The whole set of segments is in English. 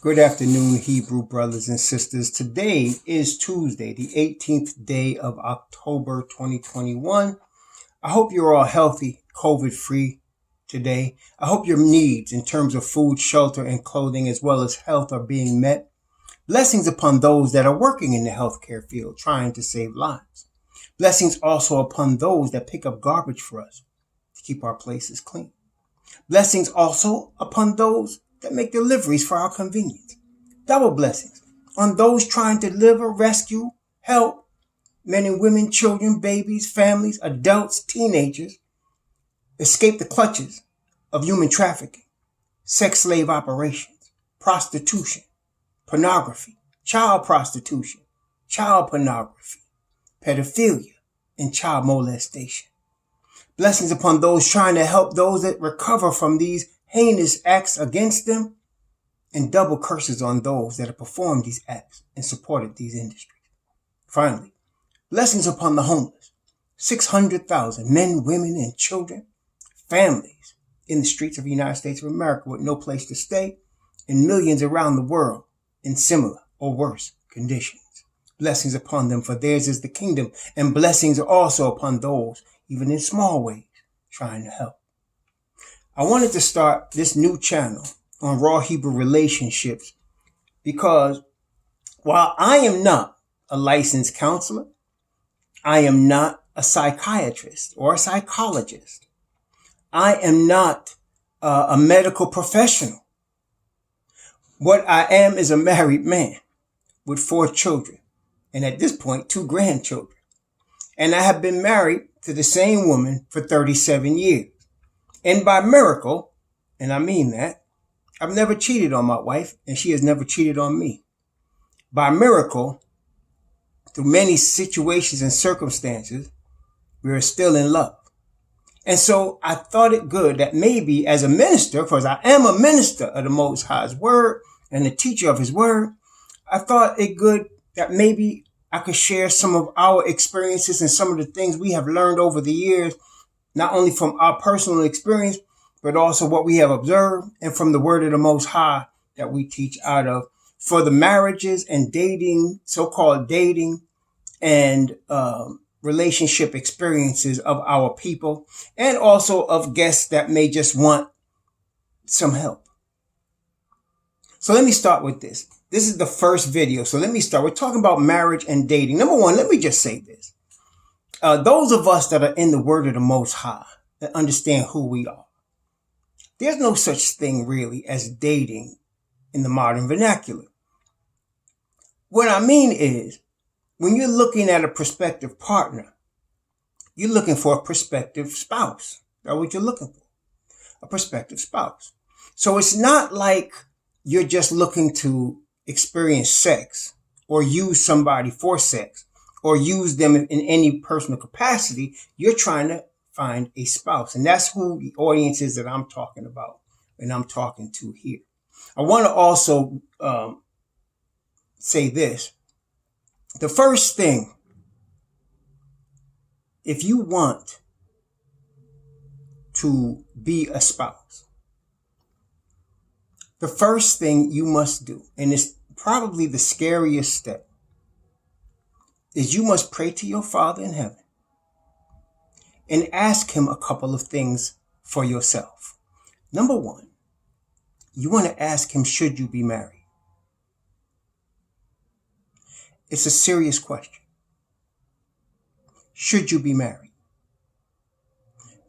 Good afternoon, Hebrew brothers and sisters. Today is Tuesday, the 18th day of October 2021. I hope you're all healthy, COVID-free today. I hope your needs in terms of food, shelter, and clothing, as well as health, are being met. Blessings upon those that are working in the healthcare field, trying to save lives. Blessings also upon those that pick up garbage for us to keep our places clean. Blessings also upon those that make deliveries for our convenience. Double blessings on those trying to deliver, rescue, help men and women, children, babies, families, adults, teenagers escape the clutches of human trafficking, sex slave operations, prostitution, pornography, child prostitution, child pornography, pedophilia, and child molestation. Blessings upon those trying to help those that recover from these heinous acts against them, and double curses on those that have performed these acts and supported these industries. Finally, blessings upon the homeless, 600,000 men, women, and children, families in the streets of the United States of America with no place to stay, and millions around the world in similar or worse conditions. Blessings upon them, for theirs is the kingdom, and blessings also upon those, even in small ways, trying to help. I wanted to start this new channel on Raw Hebrew Relationships because while I am not a licensed counselor, I am not a psychiatrist or a psychologist. I am not a medical professional. What I am is a married man with 4 children, and at this point, 2 grandchildren. And I have been married to the same woman for 37 years. And by miracle, and I mean that, I've never cheated on my wife, and she has never cheated on me. By miracle, through many situations and circumstances, we are still in love. And so I thought it good that maybe as a minister, because I am a minister of the Most High's word and a teacher of his word, I thought it good that maybe I could share some of our experiences and some of the things we have learned over the years, not only from our personal experience, but also what we have observed and from the word of the Most High that we teach out of for the marriages and dating, so-called dating and relationship experiences of our people, and also of guests that may just want some help. So let me start with this. This is the first video. So let me start. We're talking about marriage and dating. Number one, let me just say this. Those of us that are in the word of the Most High, that understand who we are, there's no such thing really as dating in the modern vernacular. What I mean is, when you're looking at a prospective partner, you're looking for a prospective spouse. That's what you're looking for, a prospective spouse. So it's not like you're just looking to experience sex or use somebody for sex or use them in any personal capacity. You're trying to find a spouse. And that's who the audience is that I'm talking about and I'm talking to here. I want to also say this. The first thing, if you want to be a spouse, the first thing you must do, and it's probably the scariest step, is you must pray to your Father in heaven and ask him a couple of things for yourself. Number one, you want to ask him, should you be married? It's a serious question. Should you be married?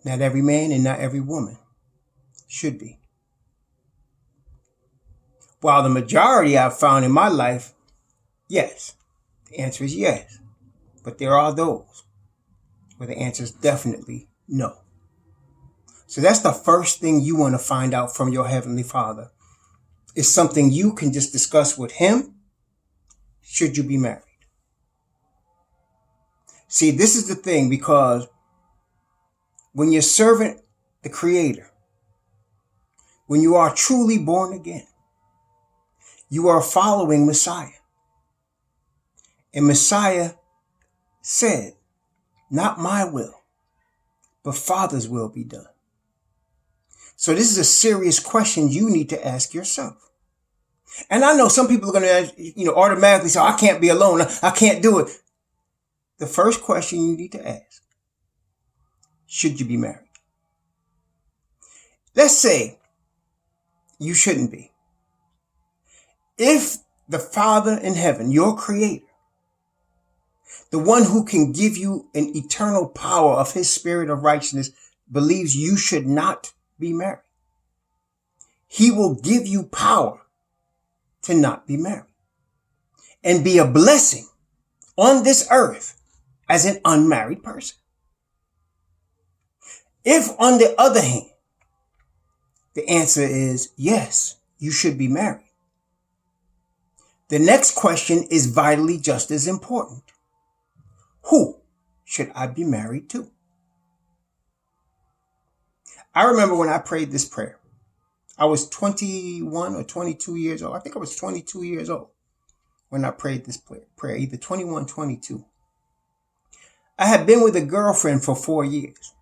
Not every man and not every woman should be. While the majority I've found in my life, yes. The answer is yes. But there are those where the answer is definitely no. So that's the first thing you want to find out from your Heavenly Father. It's something you can just discuss with him. Should you be married? See, this is the thing, because when you're serving the Creator, when you are truly born again, you are following Messiah. And Messiah said, not my will, but Father's will be done. So this is a serious question you need to ask yourself. And I know some people are going to, automatically say, I can't be alone. I can't do it. The first question you need to ask, should you be married? Let's say you shouldn't be. If the Father in heaven, your creator, the one who can give you an eternal power of his spirit of righteousness, believes you should not be married, he will give you power to not be married and be a blessing on this earth as an unmarried person. If, on the other hand, the answer is yes, you should be married, the next question is vitally just as important. Who should I be married to? I remember when I prayed this prayer, I was 21 or 22 years old. I think I was 22 years old when I prayed this prayer, either 21, 22. I had been with a girlfriend for 4 years.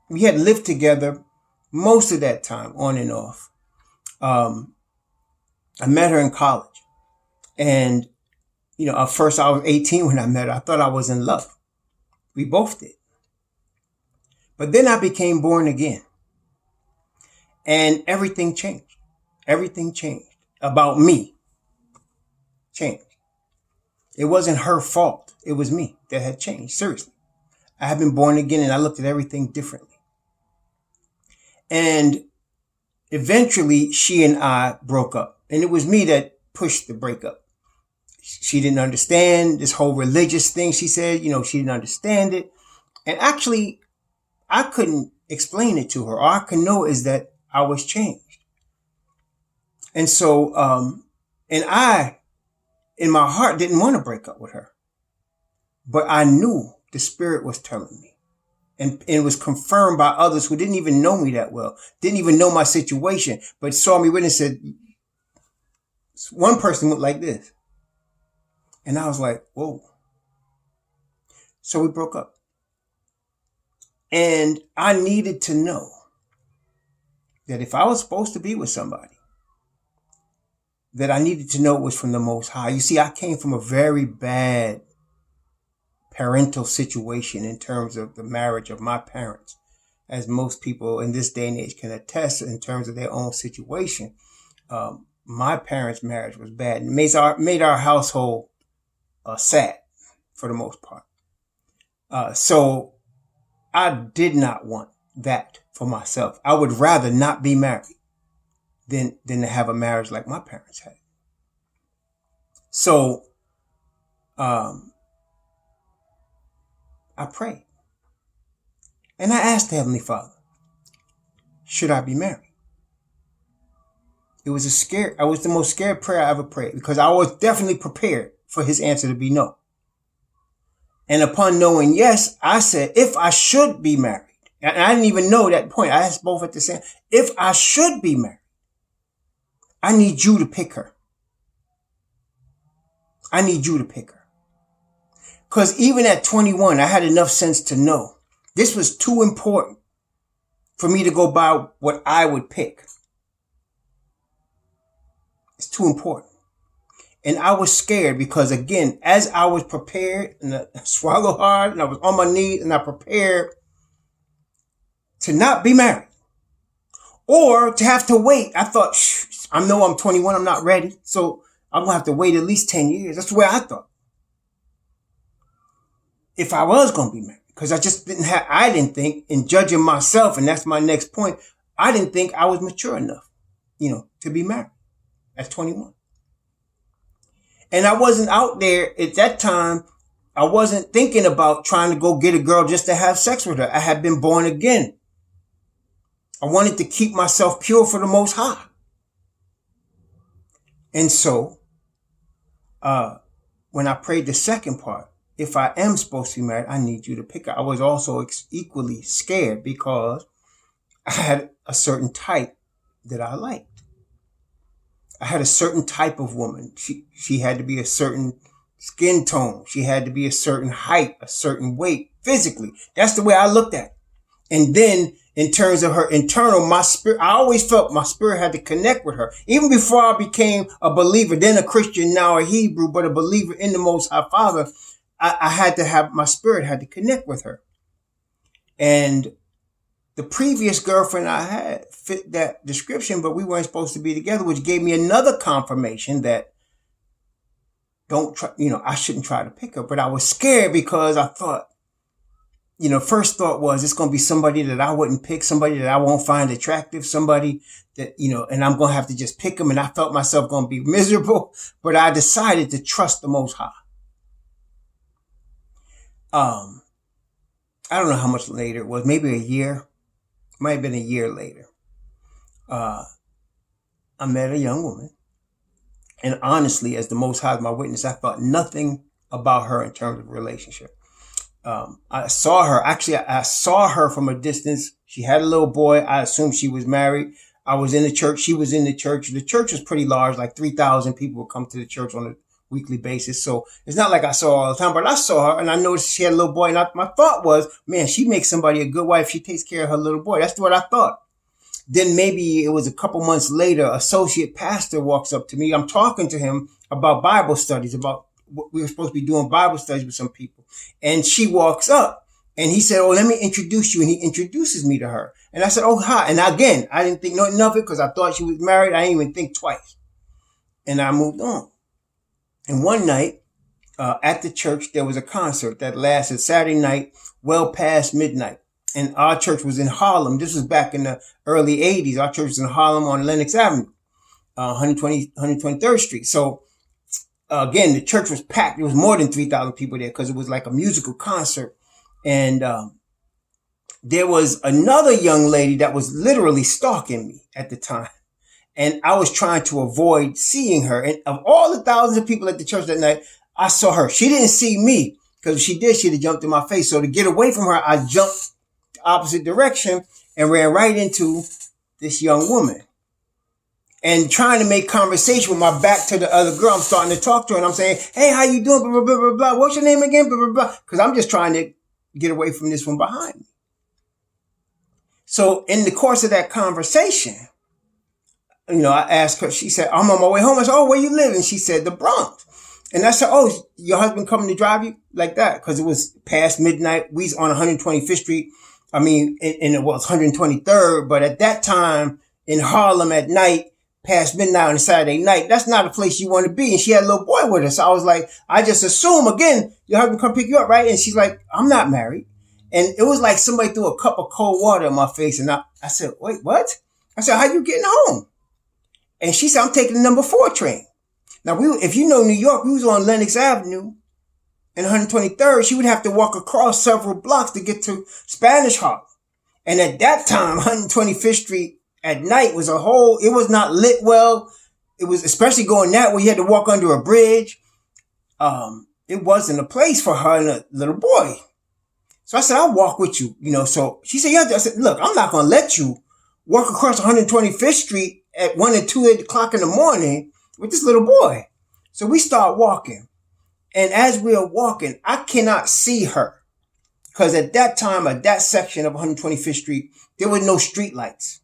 We had lived together most of that time, on and off. I met her in college. And, at first I was 18 when I met her. I thought I was in love. We both did. But then I became born again. And everything changed. Everything changed about me. Changed. It wasn't her fault. It was me that had changed. Seriously. I had been born again and I looked at everything differently. And eventually she and I broke up. And it was me that pushed the breakup. She didn't understand this whole religious thing. She said, she didn't understand it. And actually, I couldn't explain it to her. All I could know is that I was changed. And so, and I, in my heart, didn't want to break up with her. But I knew the Spirit was telling me. And it was confirmed by others who didn't even know me that well, didn't even know my situation, but saw me with it and said, one person went like this. And I was like, whoa. So we broke up. And I needed to know that if I was supposed to be with somebody, that I needed to know it was from the Most High. You see, I came from a very bad parental situation in terms of the marriage of my parents, as most people in this day and age can attest in terms of their own situation. My parents' marriage was bad and made our household sad for the most part. So I did not want that for myself. I would rather not be married than to have a marriage like my parents had. So I prayed. And I asked the Heavenly Father, should I be married? I was the most scared prayer I ever prayed because I was definitely prepared for his answer to be no. And upon knowing yes, I said, if I should be married, and I didn't even know that point. I asked both at the same, if I should be married, I need you to pick her. I need you to pick her. Because even at 21, I had enough sense to know this was too important for me to go by what I would pick. It's too important. And I was scared because, again, as I was prepared and I swallowed hard and I was on my knees and I prepared to not be married or to have to wait. I thought, I know I'm 21. I'm not ready. So I'm going to have to wait at least 10 years. That's the way I thought. If I was going to be married, because I didn't think, in judging myself, and that's my next point, I didn't think I was mature enough, to be married at 21. And I wasn't out there at that time. I wasn't thinking about trying to go get a girl just to have sex with her. I had been born again. I wanted to keep myself pure for the Most High. And so, when I prayed the second part, if I am supposed to be married, I need you to pick her. I was also equally scared because I had a certain type that I liked. I had a certain type of woman. She had to be a certain skin tone. She had to be a certain height, a certain weight, physically. That's the way I looked at it. And then in terms of her internal, my spirit, I always felt my spirit had to connect with her. Even before I became a believer, then a Christian, now a Hebrew, but a believer in the Most High Father, I had to have, my spirit had to connect with her. And the previous girlfriend I had fit that description, but we weren't supposed to be together, which gave me another confirmation that don't try, I shouldn't try to pick her. But I was scared because I thought, first thought was it's going to be somebody that I wouldn't pick, somebody that I won't find attractive, somebody that, and I'm going to have to just pick them. And I felt myself going to be miserable, but I decided to trust the Most High. I don't know how much later it was, maybe a year, might have been a year later. I met a young woman. And honestly, as the Most High is my witness, I thought nothing about her in terms of relationship. I saw her from a distance. She had a little boy. I assumed she was married. I was in the church. She was in the church. The church was pretty large, like 3,000 people would come to the church on a weekly basis. So it's not like I saw her all the time, but I saw her and I noticed she had a little boy. And my thought was, man, she makes somebody a good wife. She takes care of her little boy. That's what I thought. Then maybe it was a couple months later, associate pastor walks up to me. I'm talking to him about Bible studies, about what we were supposed to be doing Bible studies with some people. And she walks up and he said, oh, let me introduce you. And he introduces me to her. And I said, oh, hi. And again, I didn't think nothing of it because I thought she was married. I didn't even think twice. And I moved on. And one night at the church, there was a concert that lasted Saturday night, well past midnight. And our church was in Harlem. This was back in the early 80s. Our church was in Harlem on Lenox Avenue, 123rd Street. So again, the church was packed. There was more than 3,000 people there because it was like a musical concert. And there was another young lady that was literally stalking me at the time. And I was trying to avoid seeing her. And of all the thousands of people at the church that night, I saw her. She didn't see me because if she did, she'd have jumped in my face. So to get away from her, I jumped the opposite direction and ran right into this young woman. And trying to make conversation with my back to the other girl, I'm starting to talk to her and I'm saying, hey, how you doing? Blah, blah, blah, blah, blah. What's your name again? Blah, blah, blah. Because I'm just trying to get away from this one behind me. So in the course of that conversation, I asked her, she said, I'm on my way home. I said, oh, where you live? And she said, the Bronx. And I said, oh, your husband coming to drive you like that? Because it was past midnight. We was on 125th Street. I mean, and it was 123rd. But at that time in Harlem at night, past midnight on a Saturday night, that's not a place you want to be. And she had a little boy with her. So I was like, I just assume, again, your husband come pick you up, right? And she's like, I'm not married. And it was like somebody threw a cup of cold water in my face. And I said, wait, what? I said, how you getting home? And she said, I'm taking the number 4 train. Now, if you know New York, we was on Lenox Avenue and 123rd. She would have to walk across several blocks to get to Spanish Harlem. And at that time, 125th Street at night it was not lit well. It was, especially going that way, you had to walk under a bridge. It wasn't a place for her and a little boy. So I said, I'll walk with you, So she said, yeah. I said, look, I'm not going to let you walk across 125th Street at 1 and 2 o'clock in the morning with this little boy. So we start walking. And as we are walking, I cannot see her. Because at that time, at that section of 125th Street, there were no street lights.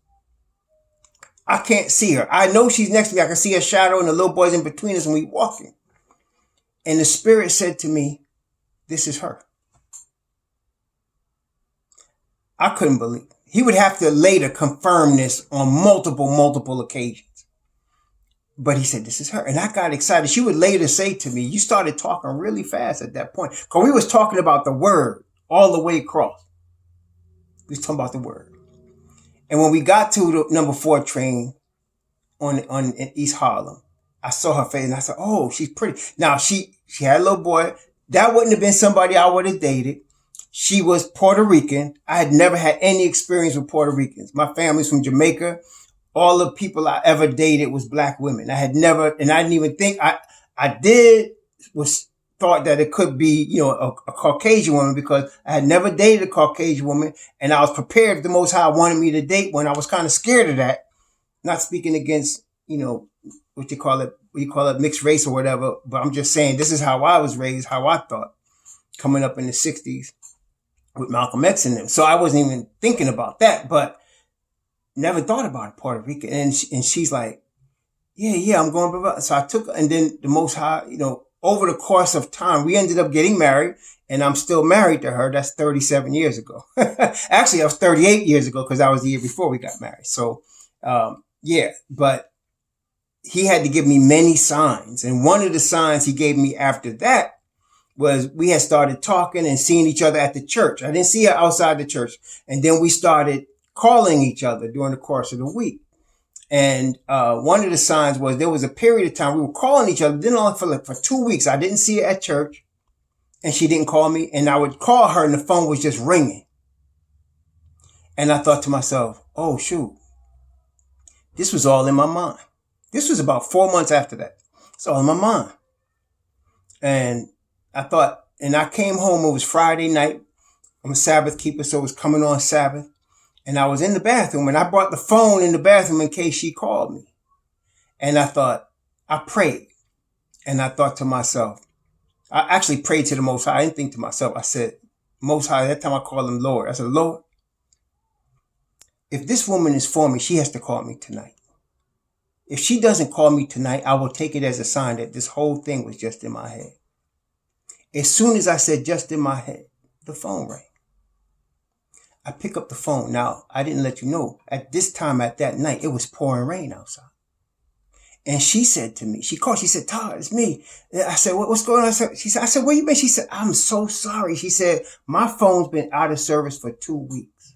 I can't see her. I know she's next to me. I can see her shadow and the little boy's in between us and we walking. And the Spirit said to me, this is her. I couldn't believe it. He would have to later confirm this on multiple occasions. But he said, this is her. And I got excited. She would later say to me, you started talking really fast at that point. Because we was talking about the word all the way across. We was talking about the word. And when we got to the number 4 train in East Harlem, I saw her face and I said, oh, she's pretty. Now, she had a little boy. That wouldn't have been somebody I would have dated. She was Puerto Rican. I had never had any experience with Puerto Ricans. My family's from Jamaica. All the people I ever dated was black women. I had never, and I didn't even think thought that it could be, a Caucasian woman because I had never dated a Caucasian woman. And I was prepared if the Most High wanted me to date one. I was kind of scared of that. Not speaking against, what you call it, mixed race or whatever. But I'm just saying, this is how I was raised, how I thought coming up in the 60s. with Malcolm X in them. So I wasn't even thinking about that, but never thought about it, Puerto Rico. And she's like, yeah, I'm going, blah, blah. So I took, and then the Most High, over the course of time, we ended up getting married, and I'm still married to her. That's 37 years ago. Actually, I was 38 years ago because that was the year before we got married. So, but he had to give me many signs. And one of the signs he gave me after that was we had started talking and seeing each other at the church. I didn't see her outside the church. And then we started calling each other during the course of the week. And one of the signs was there was a period of time we were calling each other, then only for 2 weeks. I didn't see her at church, and she didn't call me. And I would call her, and the phone was just ringing. And I thought to myself, oh, shoot, this was all in my mind. This was about 4 months after that. It's all in my mind. And I thought, and I came home, it was Friday night. I'm a Sabbath keeper, so it was coming on Sabbath. And I was in the bathroom, and I brought the phone in the bathroom in case she called me. And I prayed. And I thought to myself, I actually prayed to the Most High. I didn't think to myself. I said, Most High, that time I called him Lord. I said, Lord, if this woman is for me, she has to call me tonight. If she doesn't call me tonight, I will take it as a sign that this whole thing was just in my head. As soon as I said just in my head, the phone rang. I pick up the phone. Now, I didn't let you know, at this time, at that night, it was pouring rain outside. And she said to me, she called, she said, Todd, it's me. I said, what's going on? I said, where you been? She said, I'm so sorry. She said, my phone's been out of service for 2 weeks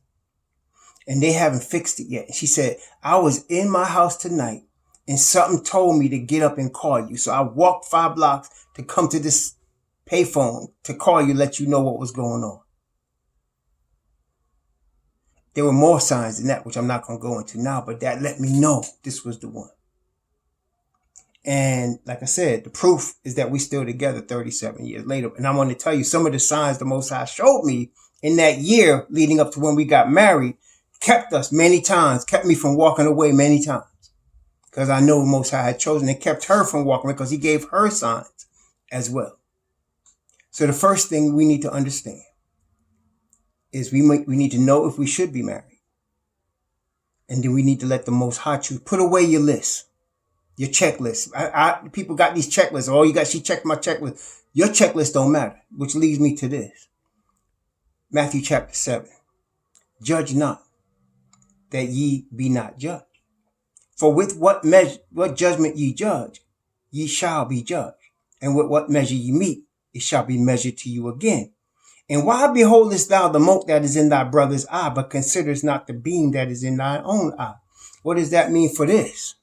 and they haven't fixed it yet. She said, I was in my house tonight and something told me to get up and call you. So I walked 5 blocks to come to this payphone to call you, let you know what was going on. There were more signs than that, which I'm not going to go into now, but that let me know this was the one. And like I said, the proof is that we still together 37 years later. And I want to tell you some of the signs the Most High showed me in that year leading up to when we got married, kept us many times, kept me from walking away many times. Because I know the Most High had chosen and kept her from walking away because he gave her signs as well. So the first thing we need to understand is we need to know if we should be married. And then we need to let the Most High choose. Put away your list, your checklist. People got these checklists. Oh, she checked my checklist. Your checklist don't matter, which leads me to this. Matthew chapter 7. Judge not, that ye be not judged. For with what judgment ye judge, ye shall be judged. And with what measure ye meet, it shall be measured to you again. And why beholdest thou the mote that is in thy brother's eye, but considerest not the beam that is in thine own eye? What does that mean for this?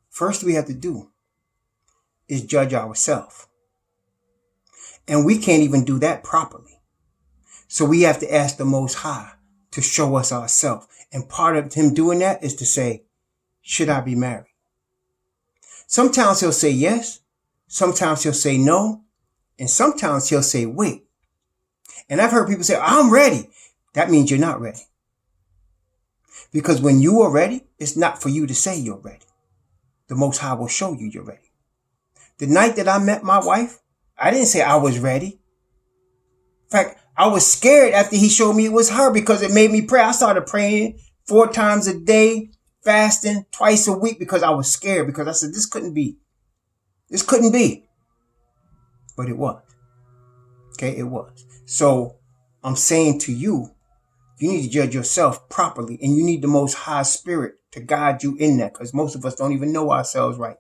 First we have to do is judge ourselves. And we can't even do that properly. So we have to ask the Most High to show us ourselves. And part of him doing that is to say, should I be married? Sometimes he'll say yes. Sometimes he'll say no. And sometimes he'll say, wait. And I've heard people say, I'm ready. That means you're not ready. Because when you are ready, it's not for you to say you're ready. The Most High will show you you're ready. The night that I met my wife, I didn't say I was ready. In fact, I was scared after he showed me it was her because it made me pray. I started praying 4 times a day, fasting twice a week because I was scared because I said, this couldn't be. This couldn't be. But it was. Okay, it was. So I'm saying to you, you need to judge yourself properly and you need the Most High Spirit to guide you in that because most of us don't even know ourselves right.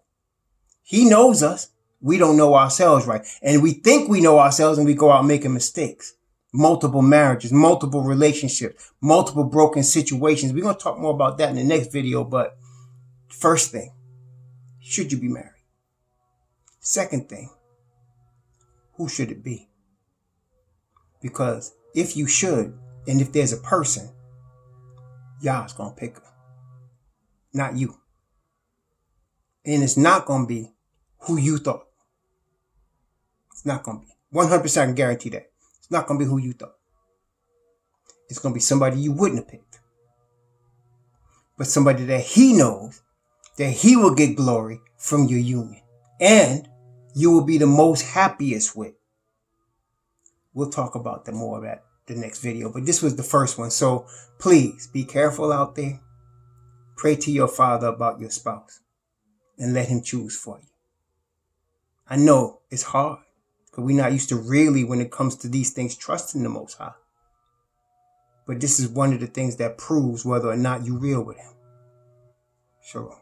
He knows us. We don't know ourselves right. And we think we know ourselves and we go out making mistakes. Multiple marriages, multiple relationships, multiple broken situations. We're going to talk more about that in the next video. But first thing, should you be married? Second thing, who should it be? Because if you should, and if there's a person, Yah's going to pick her, not you. And it's not going to be who you thought. It's not going to be. 100% I can guarantee that. It's not going to be who you thought. It's going to be somebody you wouldn't have picked. But somebody that he knows that he will get glory from your union. And you will be the most happiest with. We'll talk about more of that the next video, but this was the first one. So please be careful out there. Pray to your Father about your spouse and let him choose for you. I know it's hard because we're not used to really, when it comes to these things, trusting the Most High. But this is one of the things that proves whether or not you're real with him. Shalom.